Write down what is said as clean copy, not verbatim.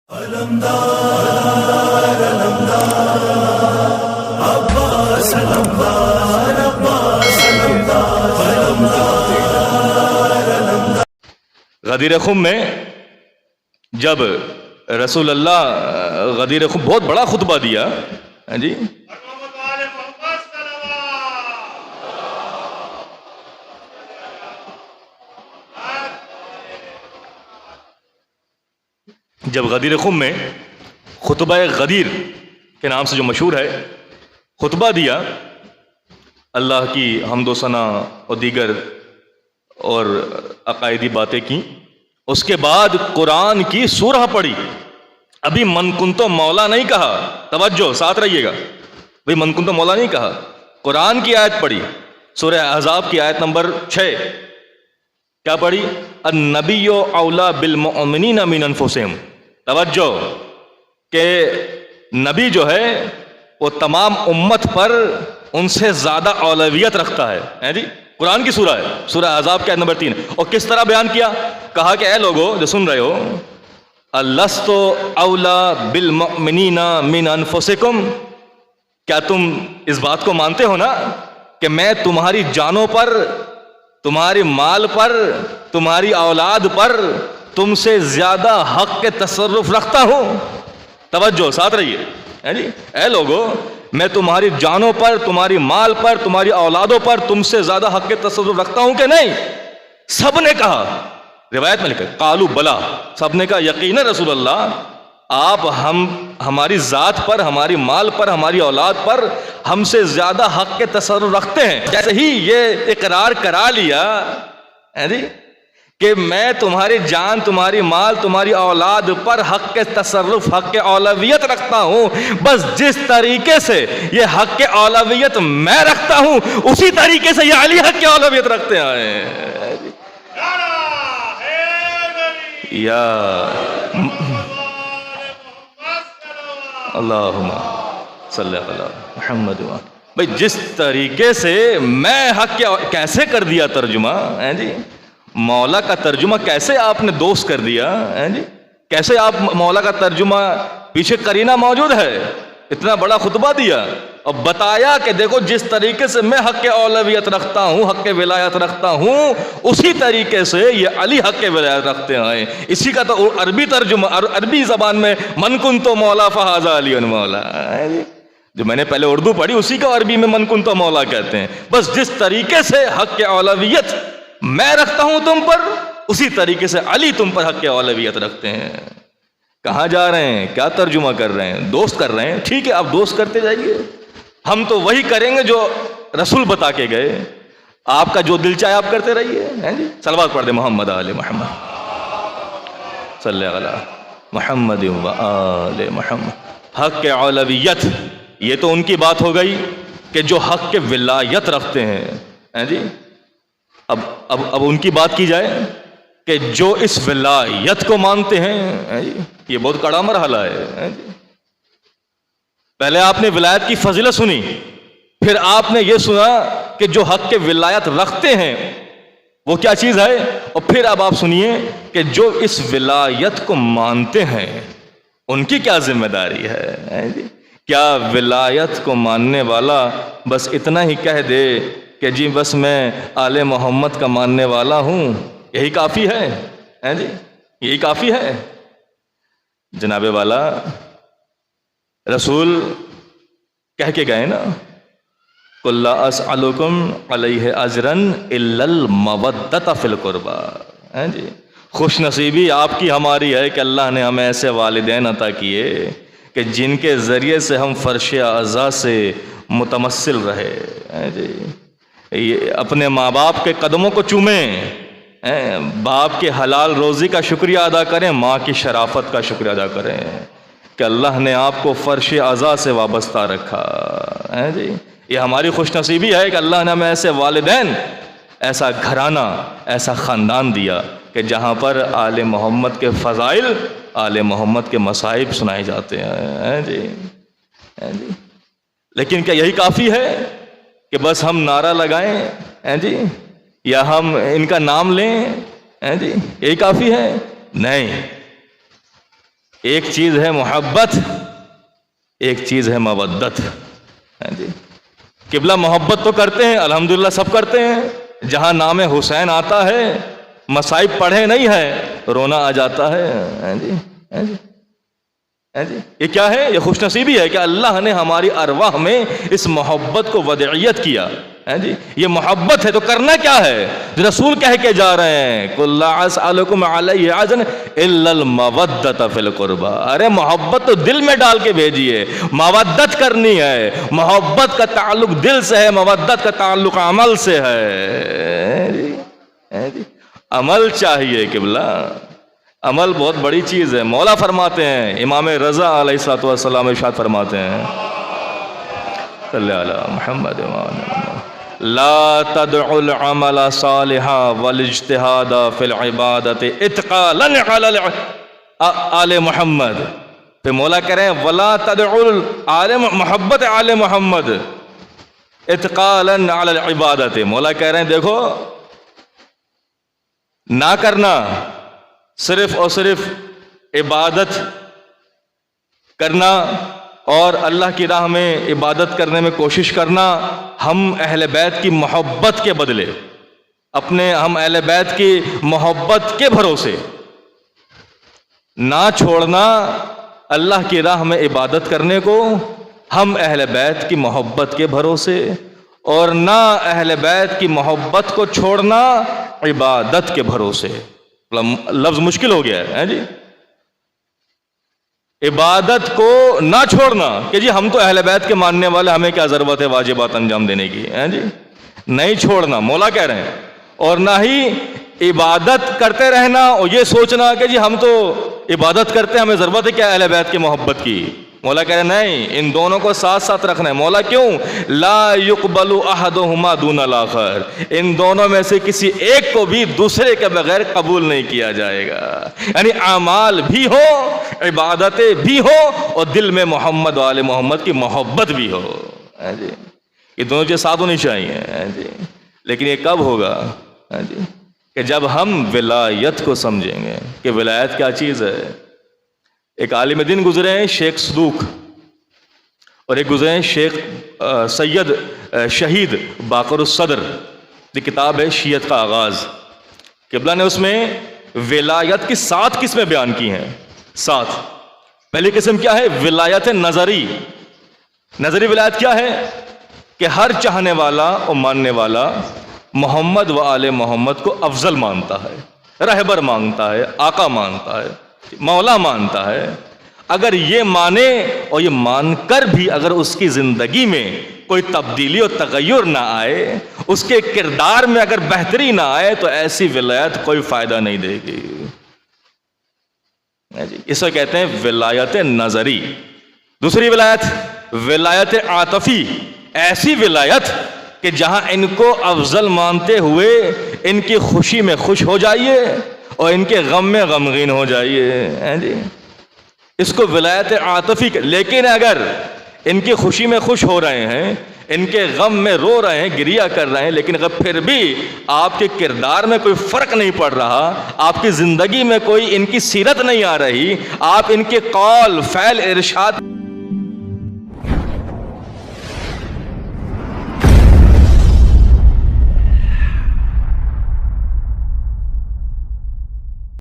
غدیر خم میں جب رسول اللہ غدیر خم بہت بڑا خطبہ دیا، ہاں جی، جب غدیر خم میں خطبہ غدیر کے نام سے جو مشہور ہے خطبہ دیا، اللہ کی حمد و ثنا اور دیگر اور عقائدی باتیں کی، اس کے بعد قرآن کی سورہ پڑھی۔ ابھی من کنتو مولا نہیں کہا، توجہ ساتھ رہیے گا، بھئی من کنتو مولا نہیں کہا، قرآن کی آیت پڑھی، سورہ احزاب کی آیت نمبر 6 کیا پڑھی؟ النبی اولا بالمؤمنین من انفسہم۔ توجہ کہ نبی جو ہے وہ تمام امت پر ان سے زیادہ اولویت رکھتا ہے، جی قرآن کی سورہ ہے، سورہ احزاب کی آیت نمبر 3۔ اور کس طرح بیان کیا؟ کہا کہ اے لوگو جو سن رہے ہو، الست اولا بالمؤمنین من انفسکم، کیا تم اس بات کو مانتے ہو نا کہ میں تمہاری جانوں پر، تمہاری مال پر، تمہاری اولاد پر تم سے زیادہ حق کے تصرف رکھتا ہوں؟ توجہ ساتھ رہیے، جی اے لوگو میں تمہاری جانوں پر، تمہاری مال پر، تمہاری اولادوں پر تم سے زیادہ حق کے تصرف رکھتا ہوں کہ نہیں؟ سب نے کہا، روایت میں لکھا قالوا بلا، سب نے کہا یقینا رسول اللہ آپ ہماری ذات پر، ہماری مال پر، ہماری اولاد پر ہم سے زیادہ حق کے تصرف رکھتے ہیں۔ جیسے ہی یہ اقرار کرا لیا جی کہ میں تمہاری جان، تمہاری مال، تمہاری اولاد پر حق کے تصرف، حق کے اولویت رکھتا ہوں، بس جس طریقے سے یہ حق کے اولویت میں رکھتا ہوں اسی طریقے سے یہ علی حق کے اولویت رکھتے ہیں۔ یا اللہم صلی علی محمد، بھئی جس طریقے سے میں حق کے، کیسے کر دیا ترجمہ، جی مولا کا ترجمہ کیسے آپ نے دوست کر دیا، جی کیسے آپ مولا کا ترجمہ، پیچھے کرینہ موجود ہے، اتنا بڑا خطبہ دیا اور بتایا کہ دیکھو جس طریقے سے میں حق کے اولویت رکھتا ہوں، حق کے ولایت رکھتا ہوں، اسی طریقے سے یہ علی حق کے ولایت رکھتے ہیں۔ اسی کا تو عربی ترجمہ، عربی زبان میں من کنتو مولا فہذا علی مولا، جو میں نے پہلے اردو پڑھی اسی کا عربی میں من کنتو مولا کہتے ہیں۔ بس جس طریقے سے حق کے اولویت میں رکھتا ہوں تم پر، اسی طریقے سے علی تم پر حق کے اولویت رکھتے ہیں۔ کہاں جا رہے ہیں؟ کیا ترجمہ کر رہے ہیں؟ دوست کر رہے ہیں، ٹھیک ہے آپ دوست کرتے جائیے، ہم تو وہی کریں گے جو رسول بتا کے گئے، آپ کا جو دل چاہے آپ کرتے رہیے۔ جی صلوات پڑھ دیں محمد آل محمد صلی علی محمد و آل محمد۔ حق کے اولویت، یہ تو ان کی بات ہو گئی کہ جو حق کے ولایت رکھتے ہیں، جی اب ان کی بات کی جائے کہ جو اس ولایت کو مانتے ہیں، یہ بہت کڑا مرحلہ ہے۔ پہلے آپ نے ولایت کی فضیلت سنی، پھر آپ نے یہ سنا کہ جو حق کے ولایت رکھتے ہیں وہ کیا چیز ہے، اور پھر اب آپ سنیے کہ جو اس ولایت کو مانتے ہیں ان کی کیا ذمہ داری ہے۔ کیا ولایت کو ماننے والا بس اتنا ہی کہہ دے کہ جی بس میں آل محمد کا ماننے والا ہوں، یہی کافی ہے؟ جی یہی کافی ہے؟ جناب والا رسول کہہ کے گئے نا، قُل لَا أَسْأَلُكُمْ عَلَيْهِ أَجْرًا إِلَّا الْمَوَدَّةَ فِي الْقُرْبَى۔ جی خوش نصیبی آپ کی ہماری ہے کہ اللہ نے ہمیں ایسے والدین عطا کیے کہ جن کے ذریعے سے ہم فرش اعضاء سے متمثل رہے۔ جی اپنے ماں باپ کے قدموں کو چومیں، باپ کے حلال روزی کا شکریہ ادا کریں، ماں کی شرافت کا شکریہ ادا کریں کہ اللہ نے آپ کو فرش اعضاء سے وابستہ رکھا۔ جی یہ ہماری خوش نصیبی ہے کہ اللہ نے ہمیں ایسے والدین، ایسا گھرانہ، ایسا خاندان دیا کہ جہاں پر آل محمد کے فضائل، آل محمد کے مصائب سنائے جاتے ہیں۔ جی لیکن کیا یہی کافی ہے کہ بس ہم نعرہ لگائیں جی یا ہم ان کا نام لیں جی یہی کافی ہے؟ نہیں، ایک چیز ہے محبت، ایک چیز ہے مودت. جی قبلہ محبت تو کرتے ہیں الحمدللہ، سب کرتے ہیں. جہاں نام حسین آتا ہے مصائب پڑھے نہیں ہے رونا آ جاتا ہے. جی جی جی یہ کیا ہے؟ یہ خوش نصیبی ہے کہ اللہ نے ہماری ارواح میں اس محبت کو وضعیت کیا. جی یہ محبت ہے تو کرنا کیا ہے؟ جو رسول کہہ کے جا رہے ہیں قُلْ لَا أَسْأَلُكُمْ عَلَيْهِ أَجْرًا إِلَّا الْمَوَدَّةَ فِي الْقُرْبَى. ارے محبت تو دل میں ڈال کے بھیجیے، مودت کرنی ہے. محبت کا تعلق دل سے ہے، مودت کا تعلق عمل سے ہے. جی عمل چاہیے قبلہ، عمل بہت بڑی چیز ہے. مولا فرماتے ہیں، امام رضا علیہ الصلوۃ والسلام ارشاد فرماتے ہیں صلی علی محمد لا تدعوا العمل صالحا والاجتهاد في العبادة اتقالا على آل محمد. پھر مولا کہہ رہے ہیں ولا تدعوا محبت آل محمد اتقالا على العبادة. مولا کہہ رہے ہیں دیکھو نہ کرنا صرف اور صرف عبادت کرنا اور اللہ کی راہ میں عبادت کرنے میں کوشش کرنا، ہم اہل بیت کی محبت کے بدلے، ہم اہل بیت کی محبت کے بھروسے نہ چھوڑنا اللہ کی راہ میں عبادت کرنے کو، ہم اہل بیت کی محبت کے بھروسے، اور نہ اہل بیت کی محبت کو چھوڑنا عبادت کے بھروسے. لفظ مشکل ہو گیا ہے جی. عبادت کو نہ چھوڑنا کہ جی ہم تو اہل بیت کے ماننے والے، ہمیں کیا ضرورت ہے واجبات انجام دینے کی، جی نہیں چھوڑنا مولا کہہ رہے ہیں. اور نہ ہی عبادت کرتے رہنا اور یہ سوچنا کہ جی ہم تو عبادت کرتے ہیں، ہمیں ضرورت ہے کیا اہل بیت کی محبت کی. مولا کہہ رہے ہیں نہیں، ان دونوں کو ساتھ ساتھ رکھنا ہے. مولا کیوں؟ لا يقبل احدهما دون الاخر. ان دونوں میں سے کسی ایک کو بھی دوسرے کے بغیر قبول نہیں کیا جائے گا. یعنی اعمال بھی ہو، عبادتیں بھی ہو، اور دل میں محمد و آل محمد کی محبت بھی ہو. جی یہ دونوں چیزیں ساتھ ہونی چاہیے. جی لیکن یہ کب ہوگا؟ جی کہ جب ہم ولایت کو سمجھیں گے کہ ولایت کیا چیز ہے. ایک عالم دین گزرے ہیں شیخ صدوق، اور ایک گزرے ہیں شیخ سید شہید باقر الصدر. یہ کتاب ہے شیعت کا آغاز. قبلہ نے اس میں ولایت کی 7 قسمیں بیان کی ہیں. 7. پہلی قسم کیا ہے؟ ولایت نظری. نظری ولایت کیا ہے؟ کہ ہر چاہنے والا اور ماننے والا محمد و آل محمد کو افضل مانتا ہے، رہبر مانتا ہے، آقا مانتا ہے، مولا مانتا ہے. اگر یہ مانے اور یہ مان کر بھی اگر اس کی زندگی میں کوئی تبدیلی اور تغیر نہ آئے، اس کے کردار میں اگر بہتری نہ آئے، تو ایسی ولایت کوئی فائدہ نہیں دے گی. اسے کہتے ہیں ولایت نظری. دوسری ولایت ولایت عاطفی. ایسی ولایت کہ جہاں ان کو افضل مانتے ہوئے ان کی خوشی میں خوش ہو جائیے اور ان کے غم میں غمگین ہو جائیے. جی اس کو ولایت عاطفی. لیکن اگر ان کی خوشی میں خوش ہو رہے ہیں، ان کے غم میں رو رہے ہیں، گریہ کر رہے ہیں، لیکن اگر پھر بھی آپ کے کردار میں کوئی فرق نہیں پڑ رہا، آپ کی زندگی میں کوئی ان کی سیرت نہیں آ رہی، آپ ان کے قول فعل ارشاد